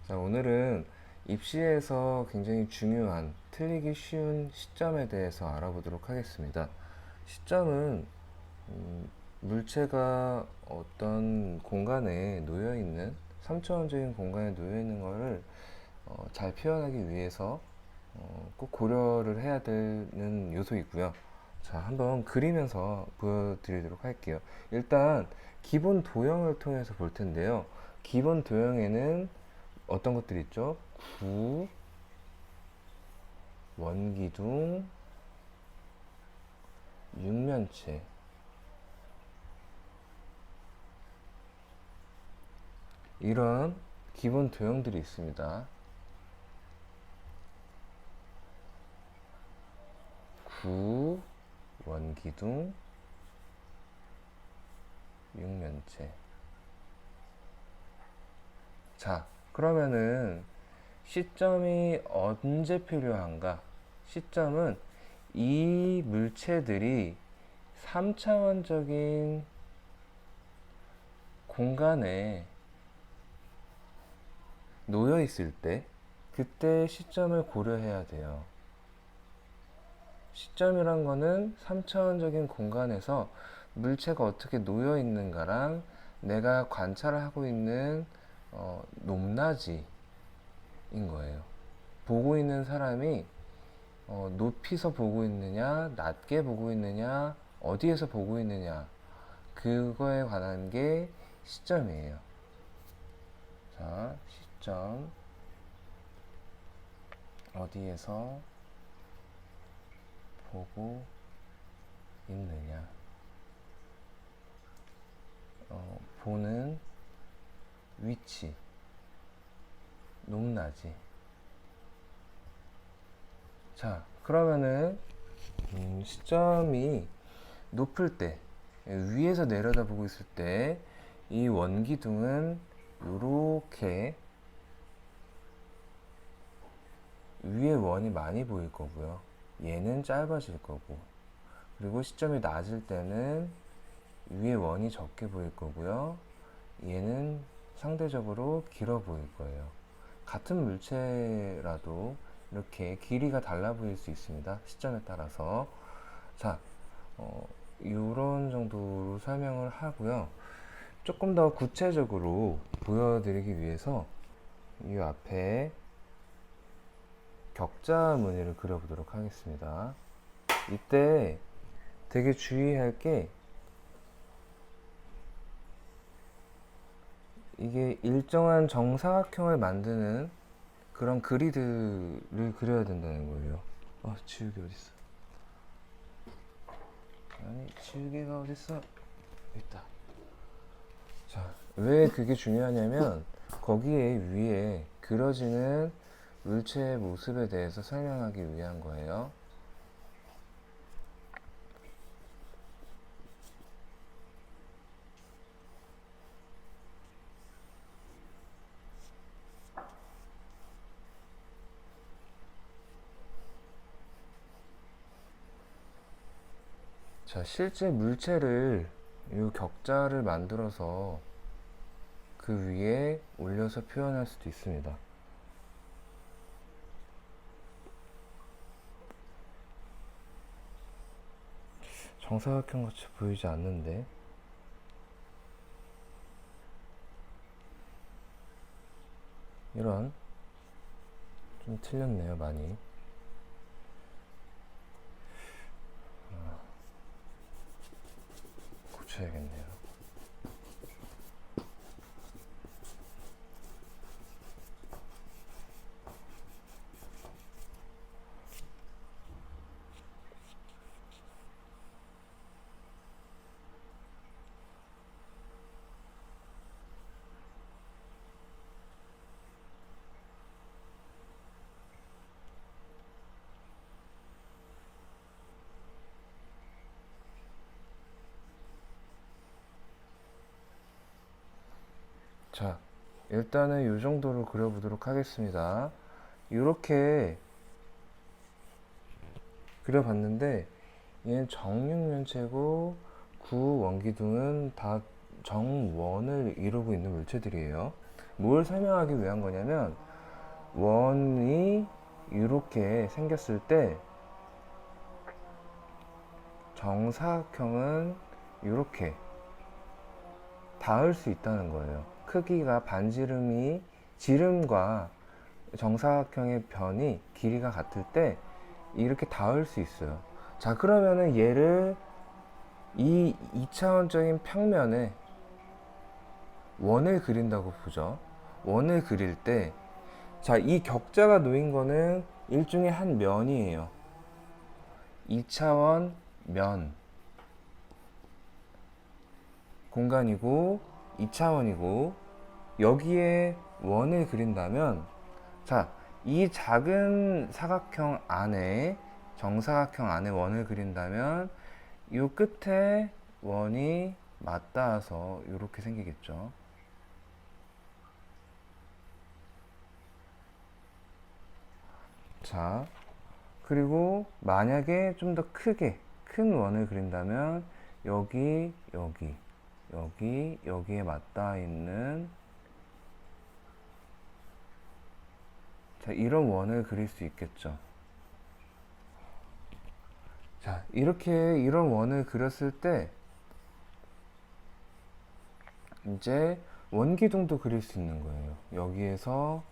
자, 오늘은 입시에서 굉장히 중요한 틀리기 쉬운 시점에 대해서 알아보도록 하겠습니다. 시점은 물체가 어떤 공간에 놓여 있는 3차원적인 공간에 놓여 있는 것을 잘 표현하기 위해서 꼭 고려를 해야 되는 요소이고요. 자, 한번 그리면서 보여드리도록 할게요. 일단 기본 도형을 통해서 볼 텐데요. 기본 도형에는 어떤 것들이 있죠? 구, 원기둥, 육면체, 이런 기본 도형들이 있습니다. 구, 원기둥, 육면체. 자, 그러면은 시점이 언제 필요한가? 시점은 이 물체들이 3차원적인 공간에 놓여 있을 때, 그때 시점을 고려해야 돼요. 시점이란 거는 3차원적인 공간에서 물체가 어떻게 놓여 있는가랑 내가 관찰을 하고 있는 높낮이인 거예요. 보고 있는 사람이 높이서 보고 있느냐, 낮게 보고 있느냐, 어디에서 보고 있느냐, 그거에 관한 게 시점이에요. 자, 시점 어디에서 보고 있느냐, 보는 위치, 높낮이. 자, 그러면은 시점이 높을 때, 위에서 내려다보고 있을 때 이 원기둥은 이렇게 위에 원이 많이 보일 거고요. 얘는 짧아질 거고, 그리고 시점이 낮을 때는 위에 원이 적게 보일 거고요. 얘는 상대적으로 길어 보일 거예요. 같은 물체라도 이렇게 길이가 달라 보일 수 있습니다. 시점에 따라서. 자, 이런 정도로 설명을 하고요. 조금 더 구체적으로 보여드리기 위해서 이 앞에 격자 무늬를 그려보도록 하겠습니다. 이때 되게 주의할 게, 이게 일정한 정사각형을 만드는 그런 그리드를 그려야 된다는 거예요. 지우개 어딨어? 아니, 지우개가 어딨어? 있다. 자, 왜 그게 중요하냐면 거기에 위에 그려지는 물체의 모습에 대해서 설명하기 위한 거예요. 자, 실제 물체를 이 격자를 만들어서 그 위에 올려서 표현할 수도 있습니다. 정사각형 같이 보이지 않는데, 이런, 좀 틀렸네요, 많이. 고쳐야겠네요. 자, 일단은 이 정도로 그려보도록 하겠습니다. 이렇게 그려봤는데, 얘는 정육면체고 구원기둥은 다 정원을 이루고 있는 물체들이에요. 뭘 설명하기 위한 거냐면, 원이 이렇게 생겼을 때 정사각형은 이렇게 닿을 수 있다는 거예요. 크기가 반지름이, 지름과 정사각형의 변이 길이가 같을 때 이렇게 닿을 수 있어요. 자, 그러면은 얘를 이 2차원적인 평면에 원을 그린다고 보죠. 원을 그릴 때, 자, 이 격자가 놓인 거는 일종의 한 면이에요. 2차원 면 공간이고 2차원이고, 여기에 원을 그린다면, 자, 이 작은 사각형 안에, 정사각형 안에 원을 그린다면 이 끝에 원이 맞닿아서 이렇게 생기겠죠. 자, 그리고 만약에 좀 더 크게 큰 원을 그린다면 여기, 여기, 여기, 여기에 맞닿아 있는, 자, 이런 원을 그릴 수 있겠죠. 자, 이렇게 이런 원을 그렸을 때 이제 원기둥도 그릴 수 있는 거예요. 여기에서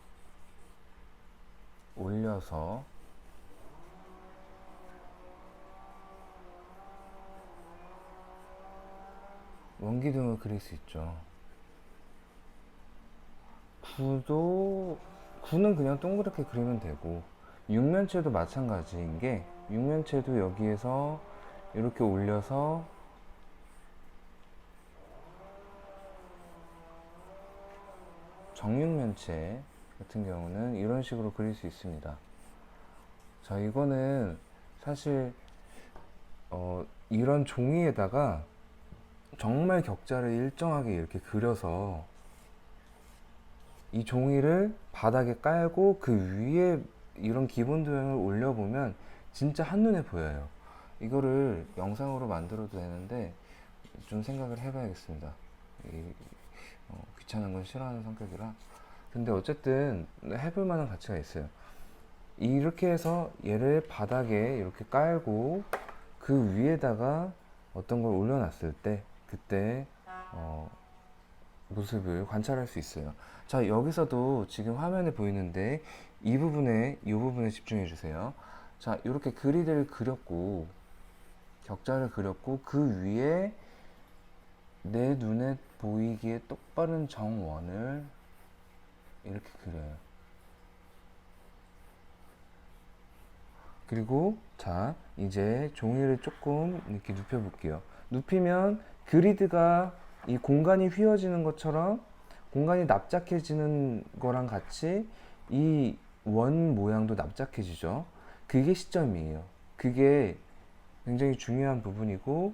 올려서 원기둥을 그릴 수 있죠. 구는 그냥 동그랗게 그리면 되고, 육면체도 마찬가지인 게, 육면체도 여기에서 이렇게 올려서 정육면체 같은 경우는 이런 식으로 그릴 수 있습니다. 자, 이거는 사실 이런 종이에다가 정말 격자를 일정하게 이렇게 그려서 이 종이를 바닥에 깔고 그 위에 이런 기본 도형을 올려보면 진짜 한눈에 보여요. 이거를 영상으로 만들어도 되는데 좀 생각을 해봐야겠습니다. 귀찮은 건 싫어하는 성격이라. 근데 어쨌든 해볼 만한 가치가 있어요. 이렇게 해서 얘를 바닥에 이렇게 깔고 그 위에다가 어떤 걸 올려놨을 때 그때 모습을 관찰할 수 있어요. 자, 여기서도 지금 화면에 보이는데 이 부분에 집중해 주세요. 자, 이렇게 그리드를 그렸고, 격자를 그렸고, 그 위에 내 눈에 보이기에 똑바른 정원을 이렇게 그려요. 그리고 자, 이제 종이를 조금 이렇게 눕혀 볼게요. 눕히면 그리드가 이 공간이 휘어지는 것처럼 공간이 납작해지는 거랑 같이 이 원 모양도 납작해지죠. 그게 시점이에요. 그게 굉장히 중요한 부분이고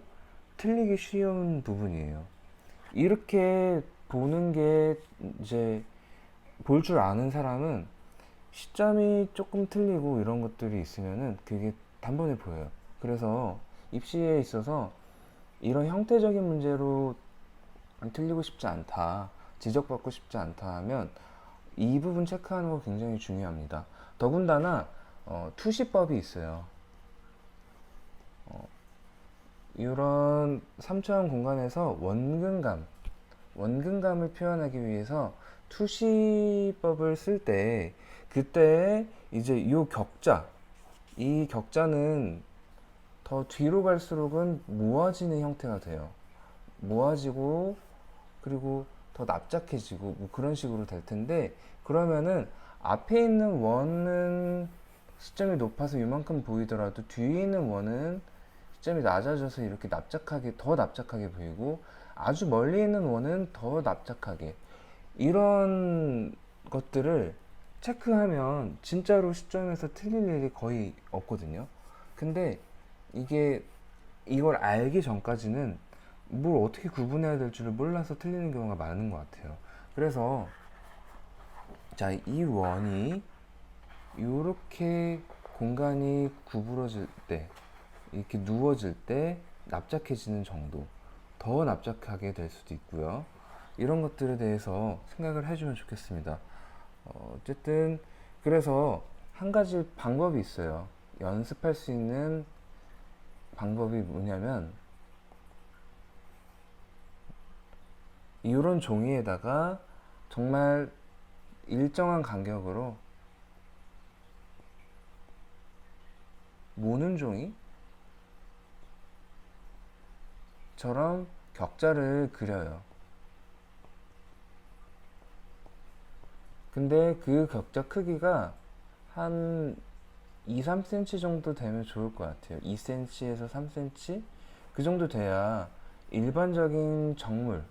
틀리기 쉬운 부분이에요. 이렇게 보는 게 이제 볼 줄 아는 사람은 시점이 조금 틀리고 이런 것들이 있으면은 그게 단번에 보여요. 그래서 입시에 있어서 이런 형태적인 문제로 틀리고 싶지 않다, 지적받고 싶지 않다 하면 이 부분 체크하는 거 굉장히 중요합니다. 더군다나 투시법이 있어요. 이런 3차원 공간에서 원근감을 표현하기 위해서 투시법을 쓸 때 그때 이제 이 격자는 더 뒤로 갈수록은 모아지는 형태가 돼요. 모아지고 그리고 더 납작해지고 뭐 그런 식으로 될 텐데, 그러면은 앞에 있는 원은 시점이 높아서 이만큼 보이더라도 뒤에 있는 원은 시점이 낮아져서 이렇게 더 납작하게 보이고, 아주 멀리 있는 원은 더 납작하게, 이런 것들을 체크하면 진짜로 시점에서 틀릴 일이 거의 없거든요. 근데 이걸 알기 전까지는 뭘 어떻게 구분해야 될 줄을 몰라서 틀리는 경우가 많은 것 같아요. 그래서 자, 이 원이 이렇게 공간이 구부러질 때, 이렇게 누워질 때 납작해지는 정도, 더 납작하게 될 수도 있고요. 이런 것들에 대해서 생각을 해주면 좋겠습니다. 어쨌든 그래서 한 가지 방법이 있어요. 연습할 수 있는 방법이 뭐냐면 이런 종이에다가 정말 일정한 간격으로 모는 종이처럼 격자를 그려요. 근데 그 격자 크기가 한 2, 3cm 정도 되면 좋을 것 같아요. 2cm에서 3cm? 그 정도 돼야 일반적인 정물,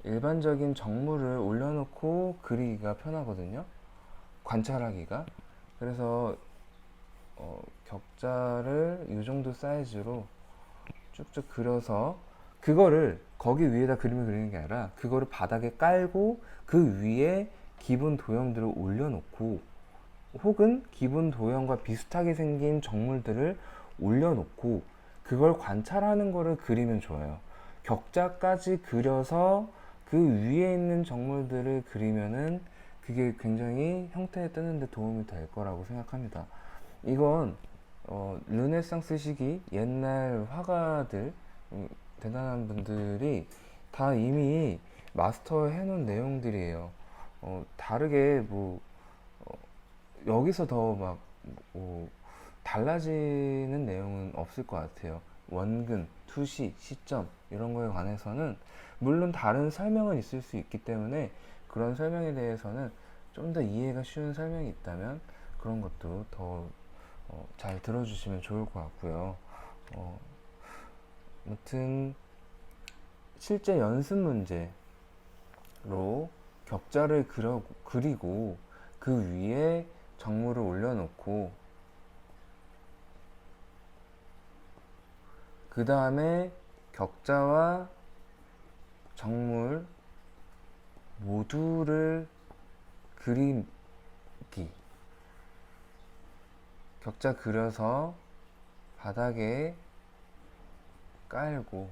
일반적인 정물을 올려놓고 그리기가 편하거든요. 관찰하기가. 그래서 격자를 이 정도 사이즈로 쭉쭉 그려서 그거를 거기 위에다 그림을 그리는 게 아니라 그거를 바닥에 깔고 그 위에 기본 도형들을 올려놓고 혹은 기본 도형과 비슷하게 생긴 정물들을 올려놓고 그걸 관찰하는 거를 그리면 좋아요. 격자까지 그려서 그 위에 있는 정물들을 그리면은 그게 굉장히 형태에 뜨는데 도움이 될 거라고 생각합니다. 이건 르네상스 시기 옛날 화가들, 대단한 분들이 다 이미 마스터 해놓은 내용들이에요. 다르게 뭐 여기서 더 막 달라지는 내용은 없을 것 같아요. 원근, 투시, 시점 이런 거에 관해서는 물론 다른 설명은 있을 수 있기 때문에 그런 설명에 대해서는 좀 더 이해가 쉬운 설명이 있다면 그런 것도 더 잘 들어주시면 좋을 것 같고요. 아무튼 실제 연습 문제로 격자를 그리고 그 위에 정물을 올려놓고 그 다음에 격자와 정물 모두를 그리기. 격자 그려서 바닥에 깔고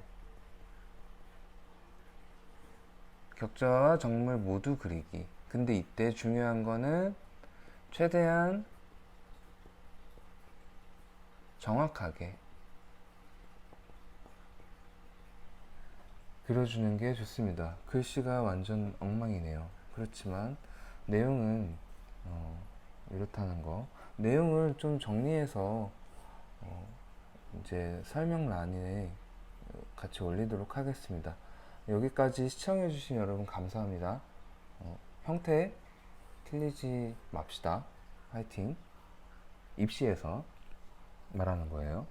격자와 정물 모두 그리기. 근데 이때 중요한 거는 최대한 정확하게 그려주는 게 좋습니다. 글씨가 완전 엉망이네요. 그렇지만 내용은 이렇다는 거. 내용을 좀 정리해서 이제 설명란에 같이 올리도록 하겠습니다. 여기까지 시청해주신 여러분 감사합니다. 형태 틀리지 맙시다. 화이팅. 입시에서 말하는 거예요.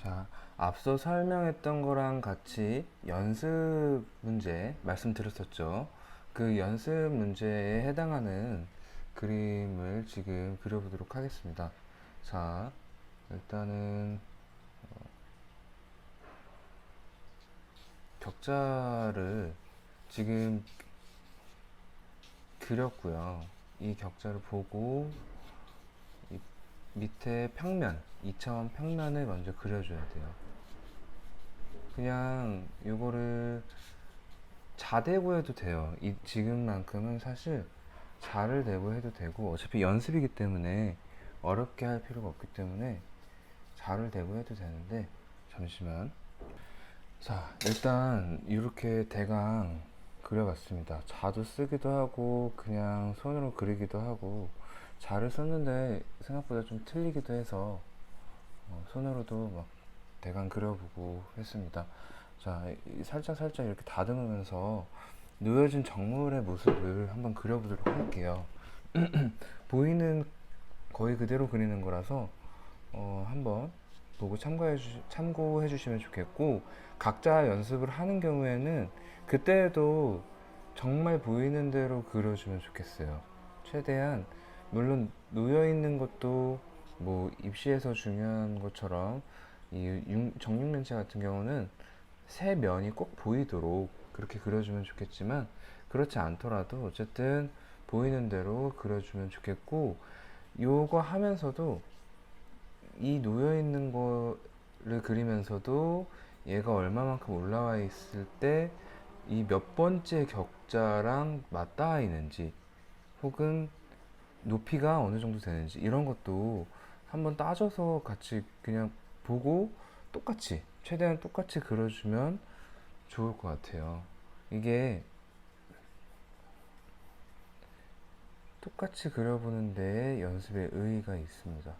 자, 앞서 설명했던 거랑 같이 연습 문제 말씀드렸었죠. 그 연습 문제에 해당하는 그림을 지금 그려보도록 하겠습니다. 자, 일단은 격자를 지금 그렸고요. 이 격자를 보고 이 밑에 평면, 2차원 평면을 먼저 그려줘야 돼요. 그냥 이거를 자대고 해도 돼요. 지금만큼은 사실 자를 대고 해도 되고 어차피 연습이기 때문에 어렵게 할 필요가 없기 때문에 자를 대고 해도 되는데 잠시만. 자, 일단 이렇게 대강 그려봤습니다. 자도 쓰기도 하고 그냥 손으로 그리기도 하고 자를 썼는데 생각보다 좀 틀리기도 해서 손으로도 막 대강 그려보고 했습니다. 자, 살짝 이렇게 다듬으면서 놓여진 정물의 모습을 한번 그려보도록 할게요. 보이는 거의 그대로 그리는 거라서 한번 보고 참고해 주시면 좋겠고, 각자 연습을 하는 경우에는 그때도 정말 보이는 대로 그려주면 좋겠어요. 최대한 물론 놓여 있는 것도 뭐 입시에서 중요한 것처럼 이 정육면체 같은 경우는 새 면이 꼭 보이도록 그렇게 그려주면 좋겠지만, 그렇지 않더라도 어쨌든 보이는 대로 그려주면 좋겠고, 요거 하면서도 이 놓여 있는 거를 그리면서도 얘가 얼마만큼 올라와 있을 때 이 몇 번째 격자랑 맞닿아 있는지, 혹은 높이가 어느 정도 되는지, 이런 것도 한번 따져서 같이 그냥 보고 똑같이, 최대한 똑같이 그려주면 좋을 것 같아요. 이게 똑같이 그려보는 데에 연습의 의의가 있습니다.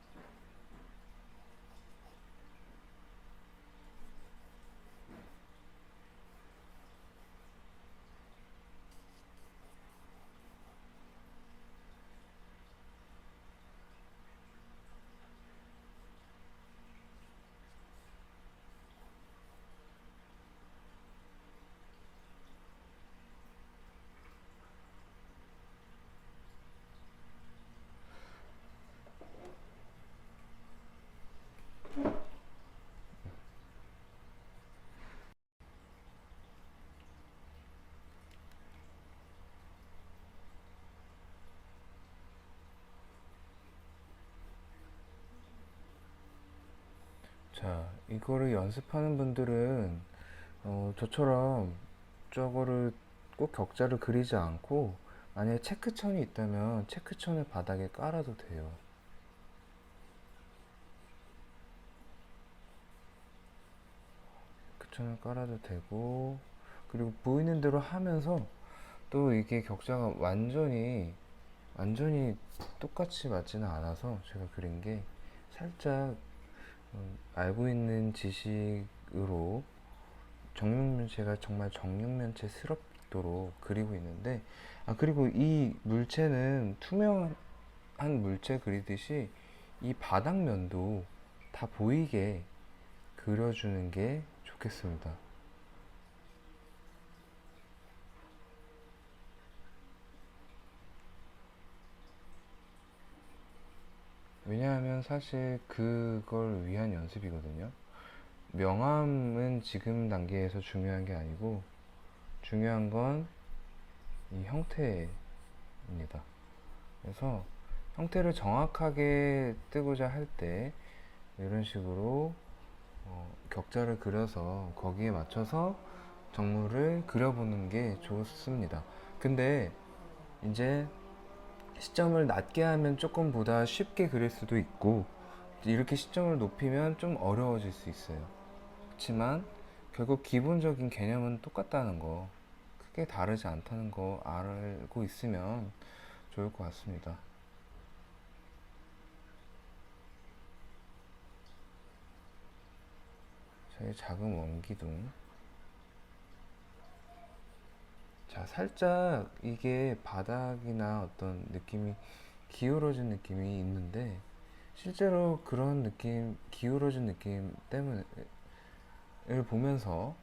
자, 이거를 연습하는 분들은 저처럼 저거를 꼭 격자를 그리지 않고, 만약에 체크천이 있다면 체크천을 바닥에 깔아도 돼요. 체크천을 깔아도 되고, 그리고 보이는 대로 하면서 또 이게 격자가 완전히 똑같이 맞지는 않아서 제가 그린 게 살짝 알고 있는 지식으로 정육면체가 정말 정육면체스럽도록 그리고 있는데, 그리고 이 물체는 투명한 물체 그리듯이 이 바닥면도 다 보이게 그려주는 게 좋겠습니다. 왜냐하면 사실 그걸 위한 연습이거든요. 명암은 지금 단계에서 중요한 게 아니고, 중요한 건 이 형태입니다. 그래서 형태를 정확하게 뜨고자 할 때 이런 식으로 격자를 그려서 거기에 맞춰서 정물을 그려보는 게 좋습니다. 근데 이제 시점을 낮게 하면 조금보다 쉽게 그릴 수도 있고, 이렇게 시점을 높이면 좀 어려워질 수 있어요. 그렇지만 결국 기본적인 개념은 똑같다는 거, 크게 다르지 않다는 거 알고 있으면 좋을 것 같습니다. 저희 작은 원기둥. 자, 살짝 이게 바닥이나 어떤 느낌이 기울어진 느낌이 있는데, 실제로 그런 느낌, 기울어진 느낌 때문에 을 보면서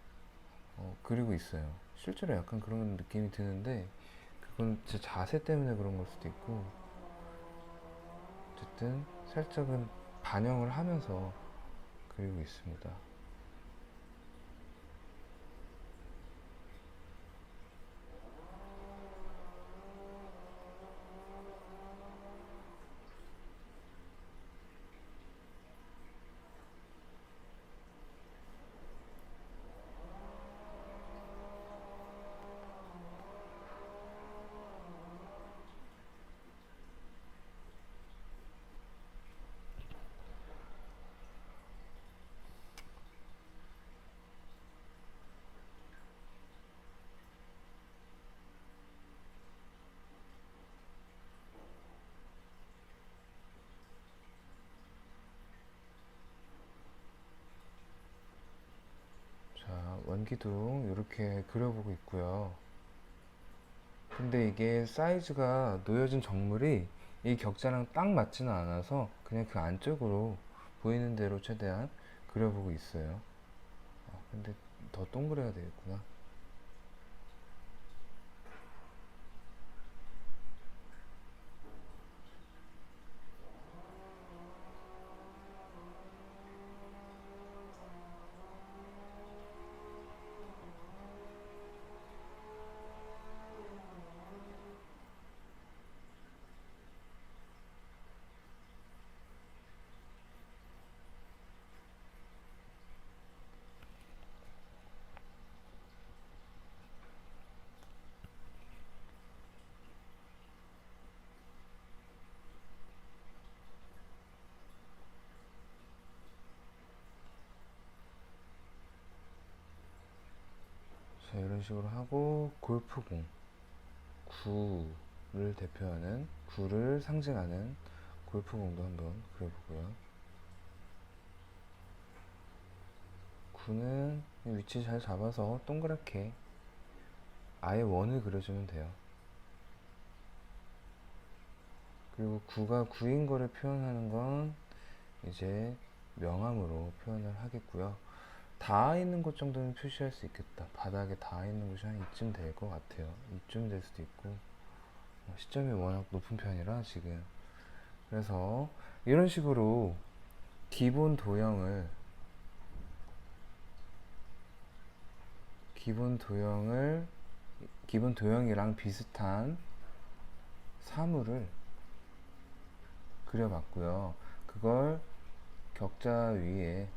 그리고 있어요. 실제로 약간 그런 느낌이 드는데, 그건 제 자세 때문에 그런 걸 수도 있고, 어쨌든 살짝은 반영을 하면서 그리고 있습니다. 자, 원기둥 이렇게 그려보고 있고요. 근데 이게 사이즈가, 놓여진 정물이 이 격자랑 딱 맞지는 않아서 그냥 그 안쪽으로 보이는 대로 최대한 그려보고 있어요. 근데 더 동그래야 되겠구나. 식으로 하고, 골프공, 구를 대표하는, 구를 상징하는 골프공도 한번 그려보고요. 구는 위치 잘 잡아서 동그랗게 아예 원을 그려주면 돼요. 그리고 구가 구인 거를 표현하는 건 이제 명암으로 표현을 하겠고요. 닿아 있는 곳 정도는 표시할 수 있겠다. 바닥에 닿아 있는 곳이 한 이쯤 될 것 같아요. 이쯤 될 수도 있고, 시점이 워낙 높은 편이라 지금. 그래서 이런 식으로 기본 도형을 기본 도형이랑 비슷한 사물을 그려봤고요. 그걸 격자 위에,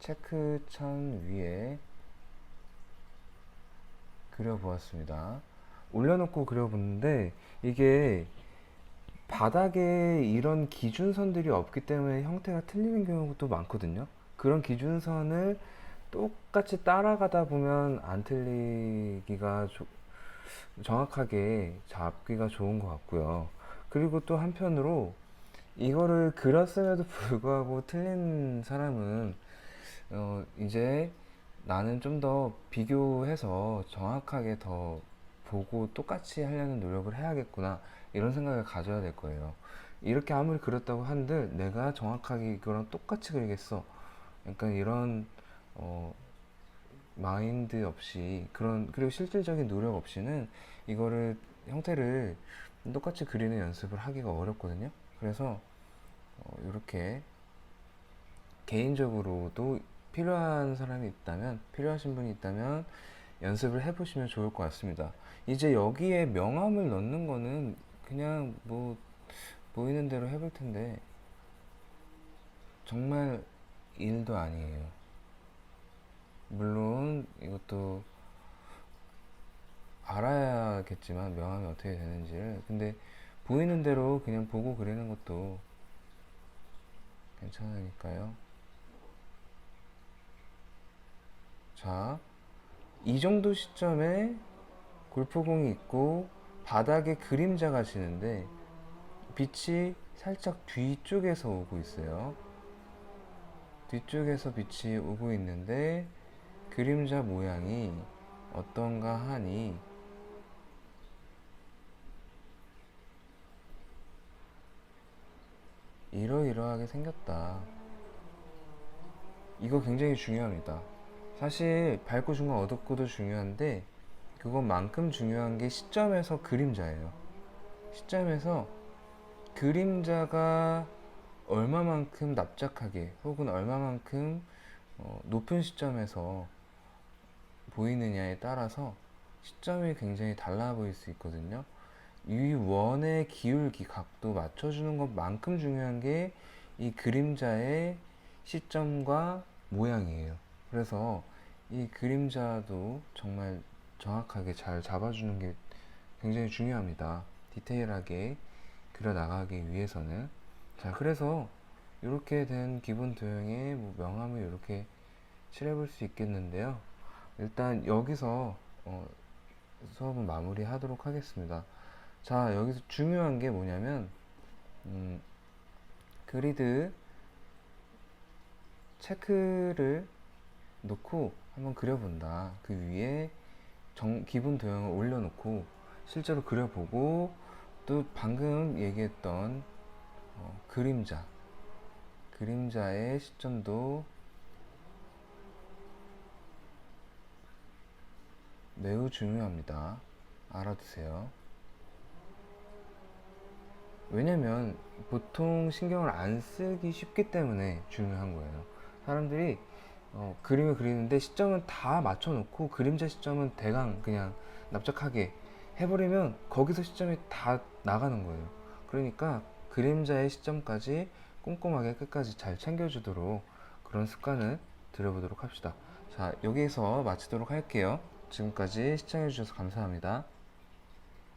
체크천 위에 그려보았습니다. 올려놓고 그려보는데 이게 바닥에 이런 기준선들이 없기 때문에 형태가 틀리는 경우도 많거든요. 그런 기준선을 똑같이 따라가다 보면 안 틀리기가 정확하게 잡기가 좋은 것 같고요. 그리고 또 한편으로 이거를 그렸음에도 불구하고 틀린 사람은 이제 나는 좀 더 비교해서 정확하게 더 보고 똑같이 하려는 노력을 해야겠구나, 이런 생각을 가져야 될 거예요. 이렇게 아무리 그렸다고 한들 내가 정확하게 이거랑 똑같이 그리겠어, 약간 이런 마인드 없이, 그리고 실질적인 노력 없이는 이거를, 형태를 똑같이 그리는 연습을 하기가 어렵거든요. 그래서 이렇게 개인적으로도 필요하신 분이 있다면 연습을 해보시면 좋을 것 같습니다. 이제 여기에 명암을 넣는 거는 그냥 뭐 보이는 대로 해볼 텐데 정말 일도 아니에요. 물론 이것도 알아야겠지만 명암이 어떻게 되는지를, 근데 보이는 대로 그냥 보고 그리는 것도 괜찮으니까요. 자, 이 정도 시점에 골프공이 있고 바닥에 그림자가 지는데 빛이 살짝 뒤쪽에서 오고 있어요. 뒤쪽에서 빛이 오고 있는데 그림자 모양이 어떤가 하니 이러이러하게 생겼다. 이거 굉장히 중요합니다. 사실 밝고 중간 어둡고도 중요한데 그것만큼 중요한 게 시점에서 그림자예요. 시점에서 그림자가 얼마만큼 납작하게 혹은 얼마만큼 높은 시점에서 보이느냐에 따라서 시점이 굉장히 달라 보일 수 있거든요. 이 원의 기울기, 각도 맞춰주는 것만큼 중요한 게 이 그림자의 시점과 모양이에요. 그래서 이 그림자도 정말 정확하게 잘 잡아주는 게 굉장히 중요합니다. 디테일하게 그려나가기 위해서는. 자, 그래서 이렇게 된 기본 도형의 명암을 이렇게 칠해볼 수 있겠는데요. 일단 여기서 수업은 마무리 하도록 하겠습니다. 자, 여기서 중요한 게 뭐냐면 그리드 체크를 놓고 한번 그려본다. 그 위에 기본 도형을 올려놓고 실제로 그려보고, 또 방금 얘기했던 그림자의 시점도 매우 중요합니다. 알아두세요. 왜냐면 보통 신경을 안 쓰기 쉽기 때문에 중요한 거예요. 사람들이 그림을 그리는데 시점은 다 맞춰놓고 그림자 시점은 대강 그냥 납작하게 해버리면 거기서 시점이 다 나가는 거예요. 그러니까 그림자의 시점까지 꼼꼼하게 끝까지 잘 챙겨주도록 그런 습관을 들여보도록 합시다. 자, 여기에서 마치도록 할게요. 지금까지 시청해주셔서 감사합니다.